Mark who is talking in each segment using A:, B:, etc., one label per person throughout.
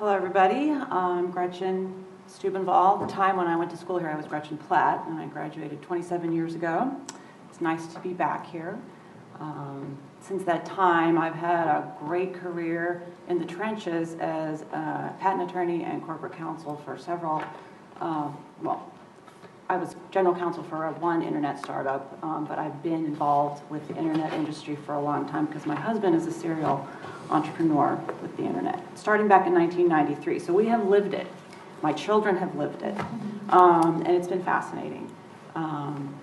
A: Hello, everybody. I'm Gretchen Stubenvoll. The time when I went to school here, I was Gretchen Platt, and I graduated 27 years ago. It's nice to be back here. Since that time, I've had a great career in the trenches as a patent attorney and corporate counsel for several, I was general counsel for one internet startup, but I've been involved with the internet industry for a long time because my husband is a serial entrepreneur with the internet, starting back in 1993. So we have lived it. My children have lived it, and it's been fascinating. I'm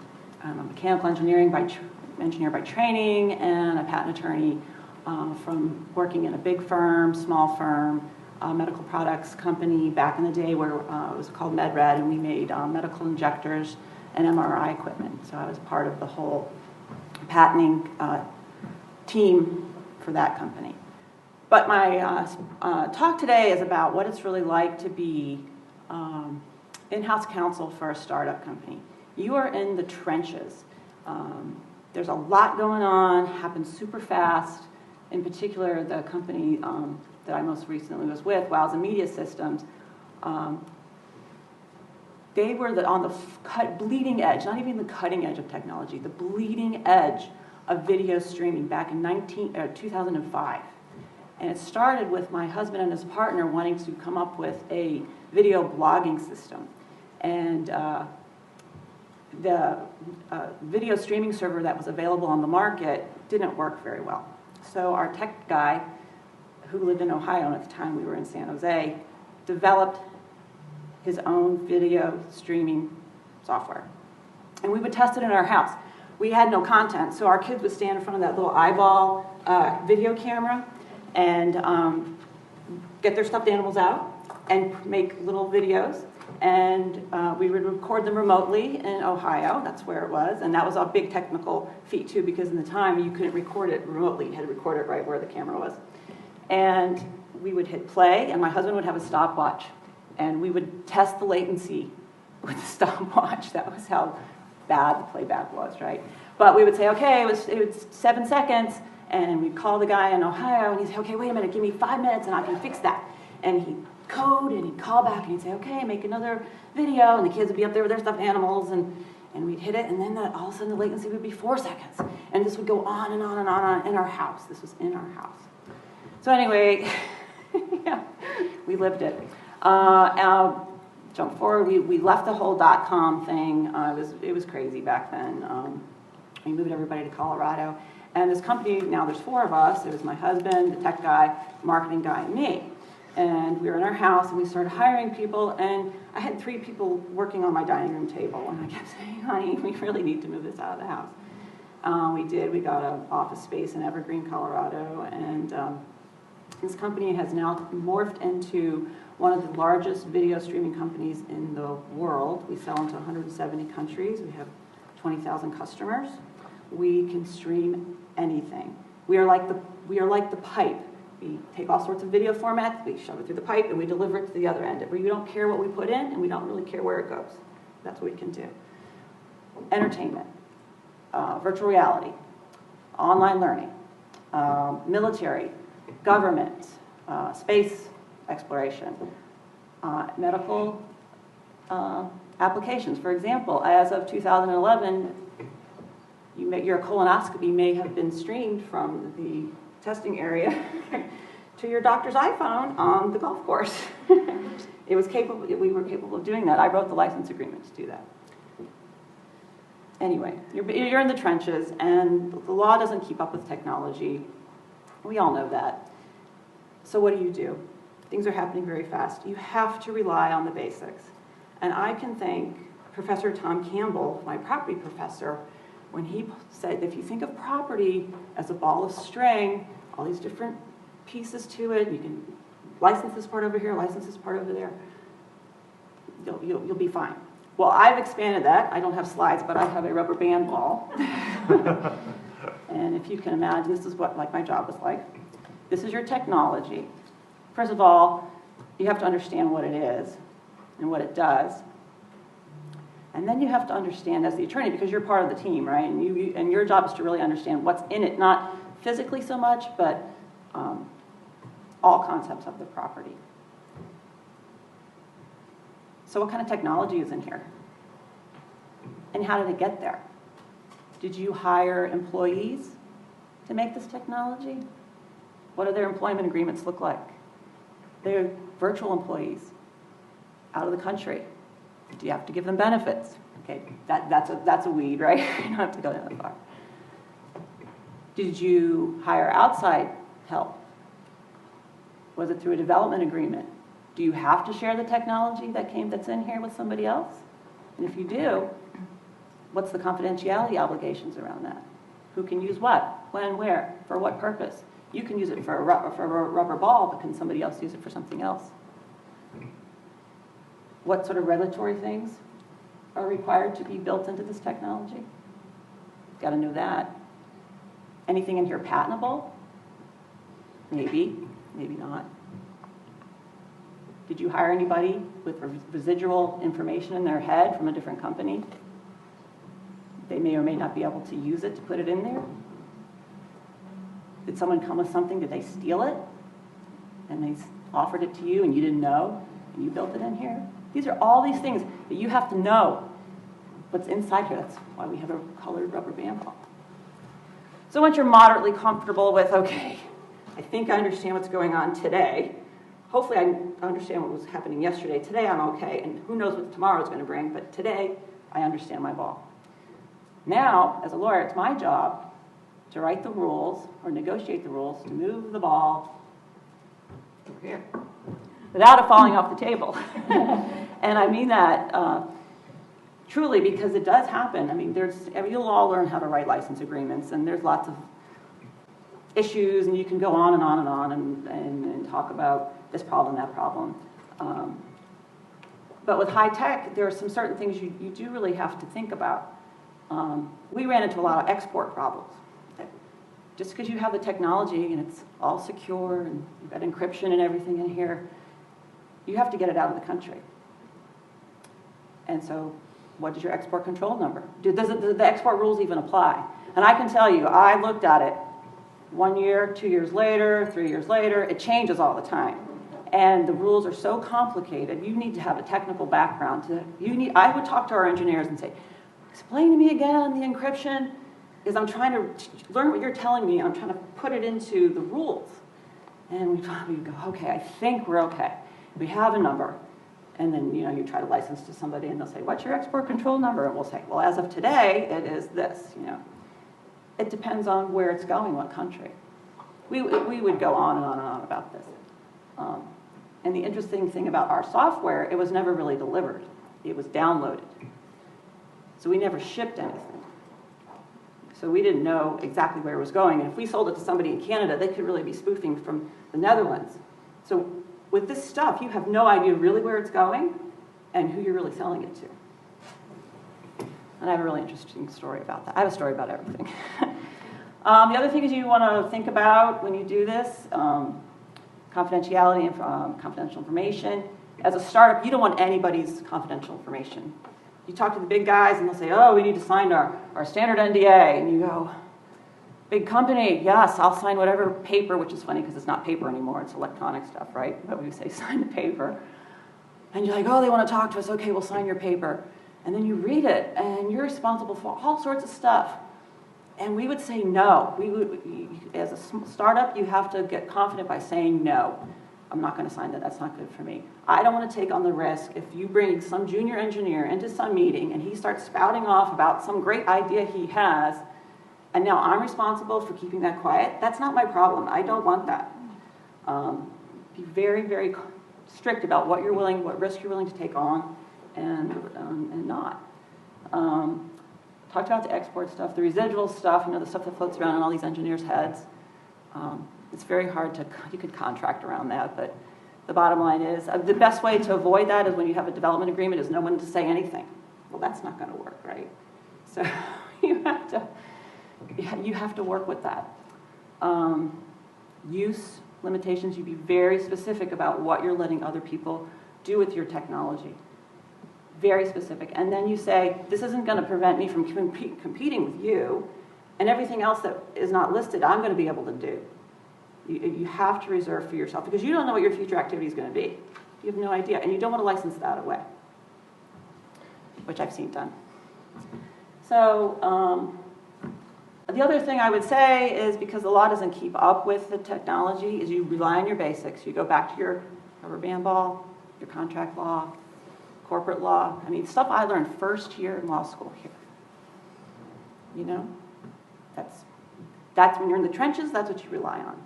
A: a mechanical engineer by training and a patent attorney from working in a big firm, small firm, medical products company back in the day where it was called MedRed, and we made medical injectors and MRI equipment. So I was part of the whole patenting team for that company. But my talk today is about what it's really like to be in-house counsel for a startup company. You are in the trenches. There's a lot going on, happens super fast. In particular, the company that I most recently was with, Wowza Media Systems, they were on the bleeding edge, not even the cutting edge of technology, the bleeding edge of video streaming back in 2005. And it started with my husband and his partner wanting to come up with a video blogging system. And the video streaming server that was available on the market didn't work very well. So our tech guy, who lived in Ohio, and at the time we were in San Jose, developed his own video streaming software. And we would test it in our house. We had no content, so our kids would stand in front of that little eyeball video camera and get their stuffed animals out and make little videos. And we would record them remotely in Ohio. That's where it was. And that was a big technical feat, too, because in the time you couldn't record it remotely. You had to record it right where the camera was. And we would hit play, and my husband would have a stopwatch. And we would test the latency with the stopwatch. That was how bad the playback was, right? But we would say, okay, it was 7 seconds. And we'd call the guy in Ohio, and he'd say, okay, wait a minute, give me 5 minutes, and I can fix that. And he'd code, and he'd call back, and he'd say, okay, make another video, and the kids would be up there with their stuffed animals, and we'd hit it, and then all of a sudden the latency would be 4 seconds. And this would go on and on and on in our house. This was in our house. So anyway, yeah, we lived it. Jump forward, we left the whole .com thing. It was crazy back then. We moved everybody to Colorado. And this company, now there's 4 of us. It was my husband, the tech guy, marketing guy, and me. And we were in our house, and we started hiring people, and I had 3 people working on my dining room table, and I kept saying, honey, we really need to move this out of the house. We did. We got an office space in Evergreen, Colorado, and this company has now morphed into one of the largest video streaming companies in the world. We sell into 170 countries. We have 20,000 customers. We can stream anything. We are like the pipe. We take all sorts of video formats, we shove it through the pipe, and we deliver it to the other end. We don't care what we put in, and we don't really care where it goes. That's what we can do. Entertainment, virtual reality, online learning, military, government, space exploration, medical applications. For example, as of 2011, your colonoscopy may have been streamed from the testing area to your doctor's iPhone on the golf course. We were capable of doing that. I wrote the license agreement to do that. Anyway, you're in the trenches, and the law doesn't keep up with technology. We all know that. So what do? Things are happening very fast. You have to rely on the basics. And I can thank Professor Tom Campbell, my property professor, when he said, if you think of property as a ball of string, all these different pieces to it, you can license this part over here, license this part over there, you'll be fine. Well, I've expanded that. I don't have slides, but I have a rubber band ball. And if you can imagine, this is what my job was like. This is your technology. First of all, you have to understand what it is and what it does. And then you have to understand as the attorney, because you're part of the team, right? And your job is to really understand what's in it, not physically so much, but all concepts of the property. So what kind of technology is in here? And how did it get there? Did you hire employees to make this technology? What do their employment agreements look like? They're virtual employees out of the country. Do you have to give them benefits? Okay, that's a weed, right? You don't have to go that far. Did you hire outside help? Was it through a development agreement? Do you have to share the technology that's in here with somebody else? And if you do, what's the confidentiality obligations around that? Who can use what? When, where? For what purpose? You can use it for a rubber ball, but can somebody else use it for something else? What sort of regulatory things are required to be built into this technology? Got to know that. Anything in here patentable? Maybe, maybe not. Did you hire anybody with residual information in their head from a different company? They may or may not be able to use it to put it in there. Did someone come with something? Did they steal it? And they offered it to you and you didn't know, and you built it in here? These are all these things that you have to know what's inside here. That's why we have a colored rubber band ball. So once you're moderately comfortable with, okay, I think I understand what's going on today. Hopefully I understand what was happening yesterday. Today I'm okay, and who knows what tomorrow is going to bring, but today I understand my ball. Now, as a lawyer, it's my job to write the rules or negotiate the rules to move the ball over here without it falling off the table. And I mean that truly, because it does happen. I mean, you'll all learn how to write license agreements, and there's lots of issues, and you can go on and on and on and talk about this problem, that problem. But with high tech, there are some certain things you do really have to think about. We ran into a lot of export problems. Just because you have the technology and it's all secure and you've got encryption and everything in here, you have to get it out of the country. And so what is your export control number? Do the export rules even apply? And I can tell you, I looked at it 1 year, 2 years later, 3 years later. It changes all the time. And the rules are so complicated, you need to have a technical background. I would talk to our engineers and say, explain to me again the encryption, because I'm trying to learn what you're telling me. I'm trying to put it into the rules. And we go, okay, I think we're okay. We have a number. And then, you try to license to somebody, and they'll say, what's your export control number? And we'll say, well, as of today, it is this, It depends on where it's going, what country. We would go on and on and on about this. And the interesting thing about our software, it was never really delivered. It was downloaded. So we never shipped anything. So we didn't know exactly where it was going. And if we sold it to somebody in Canada, they could really be spoofing from the Netherlands. So with this stuff, you have no idea really where it's going and who you're really selling it to. And I have a really interesting story about that. I have a story about everything. The other thing is you want to think about when you do this, confidentiality and confidential information. As a startup, you don't want anybody's confidential information. You talk to the big guys and they'll say, oh, we need to sign our standard NDA. And you go, big company, yes, I'll sign whatever paper, which is funny because it's not paper anymore, it's electronic stuff, right? But we say sign the paper. And you're like, oh, they want to talk to us, okay, we'll sign your paper. And then you read it and you're responsible for all sorts of stuff. And we would say no. As a startup, you have to get confident by saying no. I'm not going to sign that. That's not good for me. I don't want to take on the risk if you bring some junior engineer into some meeting and he starts spouting off about some great idea he has, and now I'm responsible for keeping that quiet. That's not my problem. I don't want that. Be very, very strict about what risk you're willing to take on and not. Talked about the export stuff, the residual stuff, the stuff that floats around in all these engineers' heads. It's very hard you could contract around that, but the bottom line is, the best way to avoid that is when you have a development agreement is no one to say anything. Well, that's not going to work, right? So you have to work with that. Use limitations, you be very specific about what you're letting other people do with your technology. Very specific. And then you say, this isn't going to prevent me from competing with you, and everything else that is not listed, I'm going to be able to do. You have to reserve for yourself, because you don't know what your future activity is going to be. You have no idea, and you don't want to license that away. which I've seen done. So the other thing I would say is, because the law doesn't keep up with the technology, is you rely on your basics. You go back to your rubber band ball, your contract law, corporate law. I mean, stuff I learned first year in law school here. You know, that's when you're in the trenches, that's what you rely on.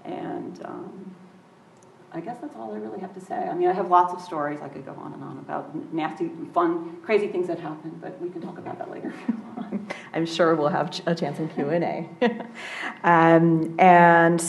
A: And I guess that's all I really have to say. I mean, I have lots of stories. I could go on and on about nasty, fun, crazy things that happen, but we can talk about that later.
B: I'm sure we'll have a chance in Q&A. And so